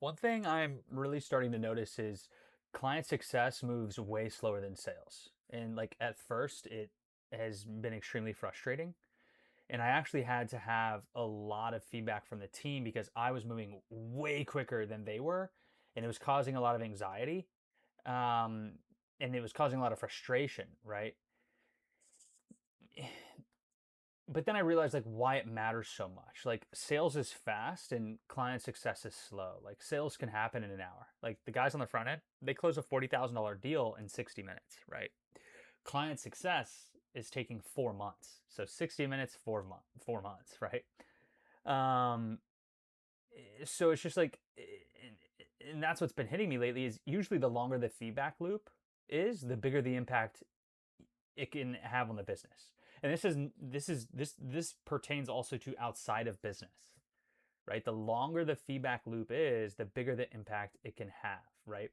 One thing I'm really starting to notice is client success moves way slower than sales. And like at first, it has been extremely frustrating. And I actually had to have a lot of feedback from the team because I was moving way quicker than they were. And it was causing a lot of anxiety. Um, and it was causing a lot of frustration, right? But then I realized like why it matters so much. Like sales is fast and client success is slow. Like sales can happen in an hour. Like the guys on the front end, they close a $40,000 deal in 60 minutes, right? Client success is taking 4 months. So 60 minutes, 4 months, right? Um, so it's just like, and that's what's been hitting me lately is usually the longer the feedback loop is, the bigger the impact it can have on the business. And this pertains also to outside of business, right? The longer the feedback loop is, the bigger the impact it can have, right?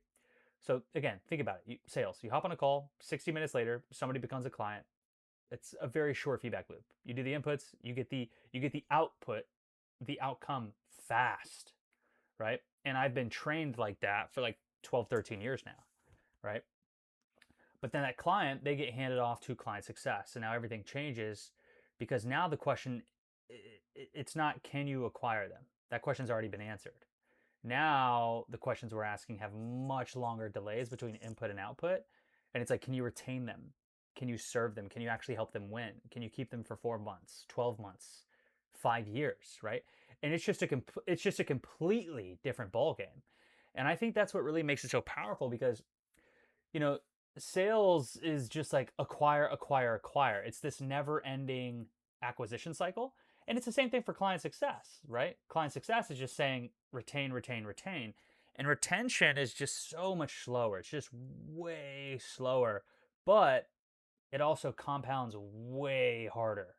So again, think about it. Sales. You hop on a call, 60 minutes later, somebody becomes a client. It's a very short feedback loop. You do the inputs, you get the output, the outcome fast, right? And I've been trained like that for like 12, 13 years now, right? But then that client, they get handed off to client success. And now everything changes because now the question, it's not can you acquire them? That question's already been answered. Now the questions we're asking have much longer delays between input and output. And it's like, can you retain them? Can you serve them? Can you actually help them win? Can you keep them for 4 months, 12 months, 5 years, right? And it's just a completely different ball game. And I think that's what really makes it so powerful because you know, sales is just like acquire, acquire, acquire. It's this never ending acquisition cycle. And it's the same thing for client success, right? Client success is just saying retain, retain, retain. And retention is just so much slower. It's just way slower, but it also compounds way harder,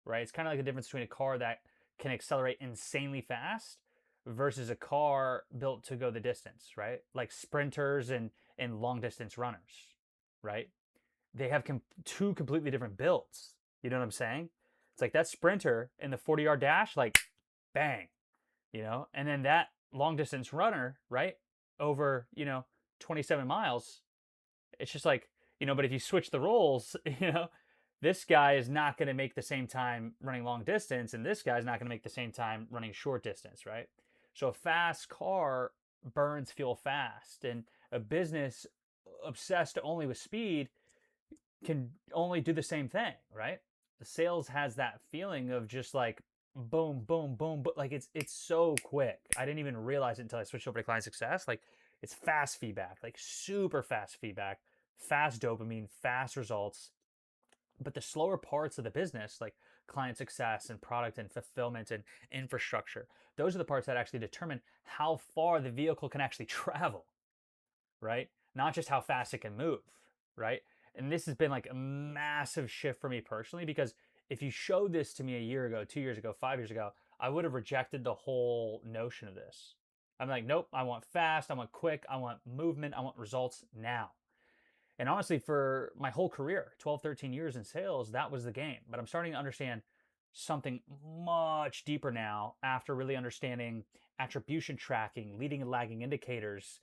right? It's kind of like the difference between a car that can accelerate insanely fast versus a car built to go the distance, right? Like sprinters and long distance runners, right? They have two completely different builds. You know what I'm saying? It's like that sprinter in the 40-yard dash, like bang, and then that long distance runner, right? Over, 27 miles, it's just like, but if you switch the roles, this guy is not going to make the same time running long distance, and this guy's not going to make the same time running short distance, right? So a fast car burns fuel fast, and a business obsessed only with speed can only do the same thing, right? The sales has that feeling of just like boom, boom, boom, but like it's so quick. I didn't even realize it until I switched over to client success. Like it's fast feedback, like super fast feedback, fast dopamine, fast results. But the slower parts of the business, like client success and product and fulfillment and infrastructure, those are the parts that actually determine how far the vehicle can actually travel, right? Not just how fast it can move, right? And this has been like a massive shift for me personally because if you showed this to me a year ago, 2 years ago, 5 years ago, I would have rejected the whole notion of this. I'm like, nope, I want fast, I want quick, I want movement, I want results now. And honestly, for my whole career, 12, 13 years in sales, that was the game. But I'm starting to understand something much deeper now after really understanding attribution tracking, leading and lagging indicators,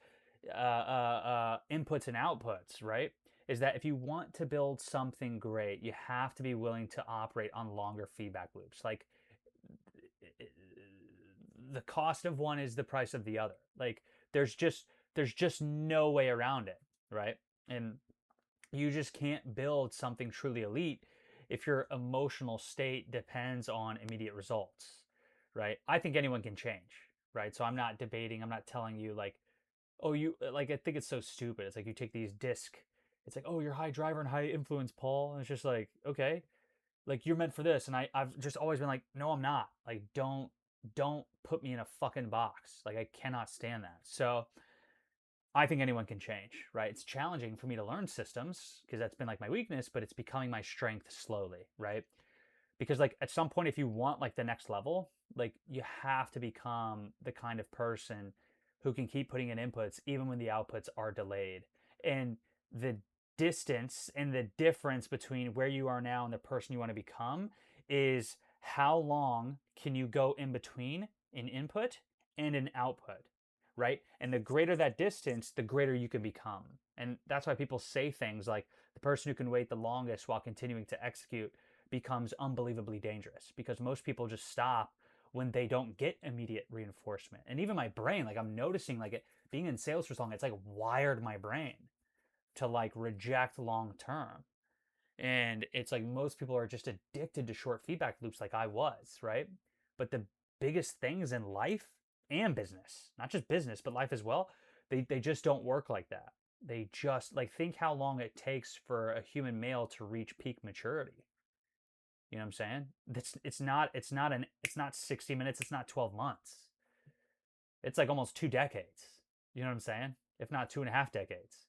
inputs and outputs, right? Is that if you want to build something great, you have to be willing to operate on longer feedback loops. Like the cost of one is the price of the other. Like there's just no way around it, right? And you just can't build something truly elite if your emotional state depends on immediate results, right? I think anyone can change, right? So I'm not debating, I'm not telling you like, oh, you like, I think it's so stupid. It's like you take these disc, it's like, oh, you're high driver and high influence, Paul. And it's just like, okay, like you're meant for this. And I've just always been like, no, I'm not. Like, don't put me in a fucking box. Like I cannot stand that. So I think anyone can change, right? It's challenging for me to learn systems because that's been like my weakness, but it's becoming my strength slowly, right? Because like at some point, if you want like the next level, like you have to become the kind of person who can keep putting in inputs even when the outputs are delayed. And the distance and the difference between where you are now and the person you want to become is how long can you go in between an input and an output, right? And the greater that distance, the greater you can become. And that's why people say things like the person who can wait the longest while continuing to execute becomes unbelievably dangerous, because most people just stop when they don't get immediate reinforcement. And even my brain, like I'm noticing like it being in sales for so long, it's like wired my brain to like reject long term. And it's like most people are just addicted to short feedback loops like I was, right? But the biggest things in life and business, not just business, but life as well, they just don't work like that. They just like think how long it takes for a human male to reach peak maturity. You know what I'm saying? It's not 60 minutes, it's not 12 months. It's like almost 2 decades. You know what I'm saying? If not 2.5 decades.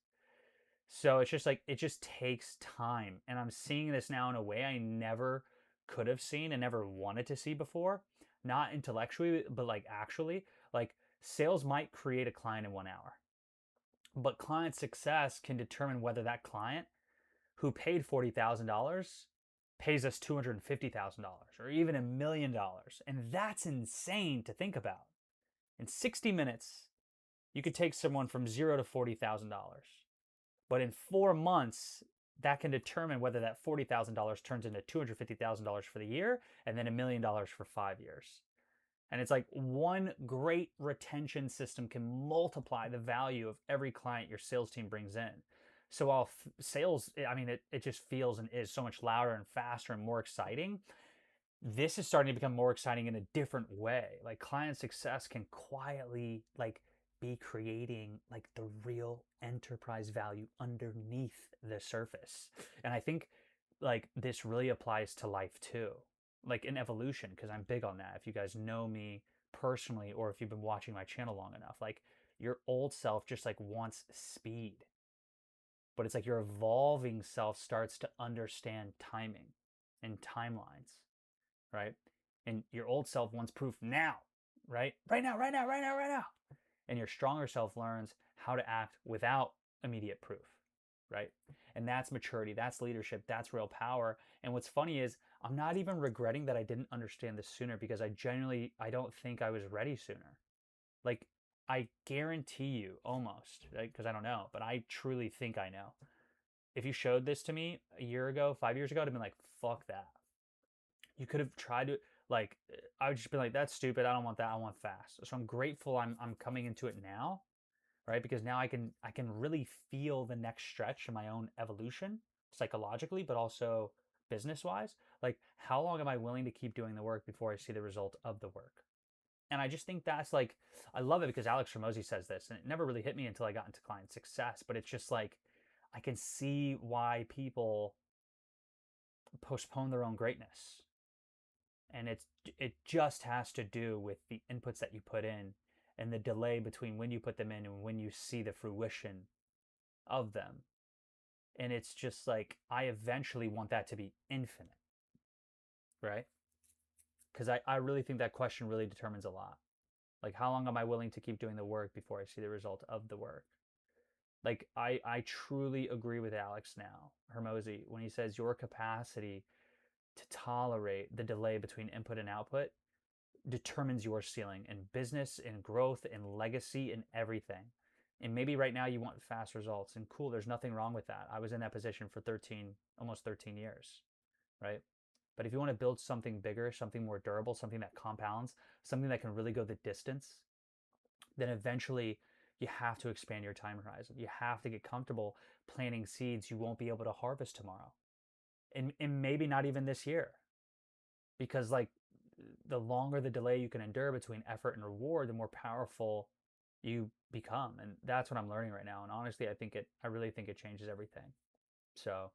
So it's just like it just takes time. And I'm seeing this now in a way I never could have seen and never wanted to see before. Not intellectually, but like actually. Like sales might create a client in 1 hour. But client success can determine whether that client who paid $40,000 pays us $250,000 or even $1 million. And that's insane to think about. In 60 minutes, you could take someone from zero to $40,000. But in 4 months, that can determine whether that $40,000 turns into $250,000 for the year and then $1 million for 5 years. And it's like one great retention system can multiply the value of every client your sales team brings in. So while sales, I mean, it just feels and is so much louder and faster and more exciting. This is starting to become more exciting in a different way. Like client success can quietly like be creating like the real enterprise value underneath the surface. And I think like this really applies to life too, like in evolution, because I'm big on that. If you guys know me personally, or if you've been watching my channel long enough, like your old self just like wants speed, but it's like your evolving self starts to understand timing and timelines, right? And your old self wants proof now, right? Right now, right now, right now, right now. And your stronger self learns how to act without immediate proof, right? And that's maturity, that's leadership, that's real power. And what's funny is I'm not even regretting that I didn't understand this sooner, because I don't think I was ready sooner. Like I guarantee you almost, right? Because I don't know, but I truly think I know. If you showed this to me a year ago, 5 years ago, I'd have been like, fuck that. You could have tried to like I would just be like, that's stupid. I don't want that. I want fast. So I'm grateful I'm coming into it now, right? Because now I can really feel the next stretch in my own evolution psychologically, but also business wise. Like how long am I willing to keep doing the work before I see the result of the work? And I just think that's like I love it because Alex Ramosi says this, and it never really hit me until I got into client success. But it's just like I can see why people postpone their own greatness, and it just has to do with the inputs that you put in and the delay between when you put them in and when you see the fruition of them. And it's just like I eventually want that to be infinite, right? Because I really think that question really determines a lot. Like how long am I willing to keep doing the work before I see the result of the work? Like I truly agree with Alex now, Hermosi, when he says your capacity to tolerate the delay between input and output determines your ceiling in business, in growth, in legacy, in everything. And maybe right now you want fast results, and cool, there's nothing wrong with that. I was in that position for almost 13 years, right? But if you want to build something bigger, something more durable, something that compounds, something that can really go the distance, then eventually you have to expand your time horizon. You have to get comfortable planting seeds you won't be able to harvest tomorrow. And maybe not even this year. Because like the longer the delay you can endure between effort and reward, the more powerful you become. And that's what I'm learning right now. And honestly, I really think it changes everything. So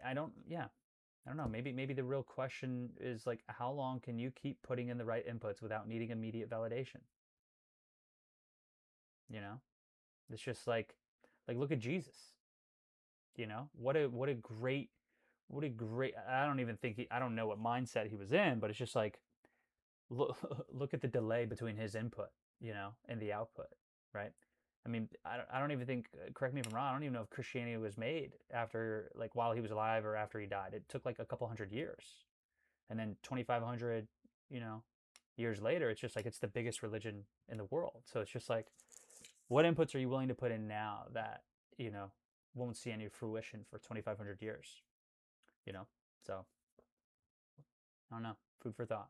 I don't know. Maybe the real question is like, how long can you keep putting in the right inputs without needing immediate validation? You know, it's just like look at Jesus. You know, what a great. I don't even think I don't know what mindset he was in, but it's just like look look at the delay between his input, and the output, right? I mean, I don't even think. Correct me if I'm wrong. I don't even know if Christianity was made after like while he was alive or after he died. It took like a couple hundred years, and then 2,500, you know, years later, it's just like it's the biggest religion in the world. So it's just like, what inputs are you willing to put in now that, you know, won't see any fruition for 2,500 years, you know? So I don't know. Food for thought.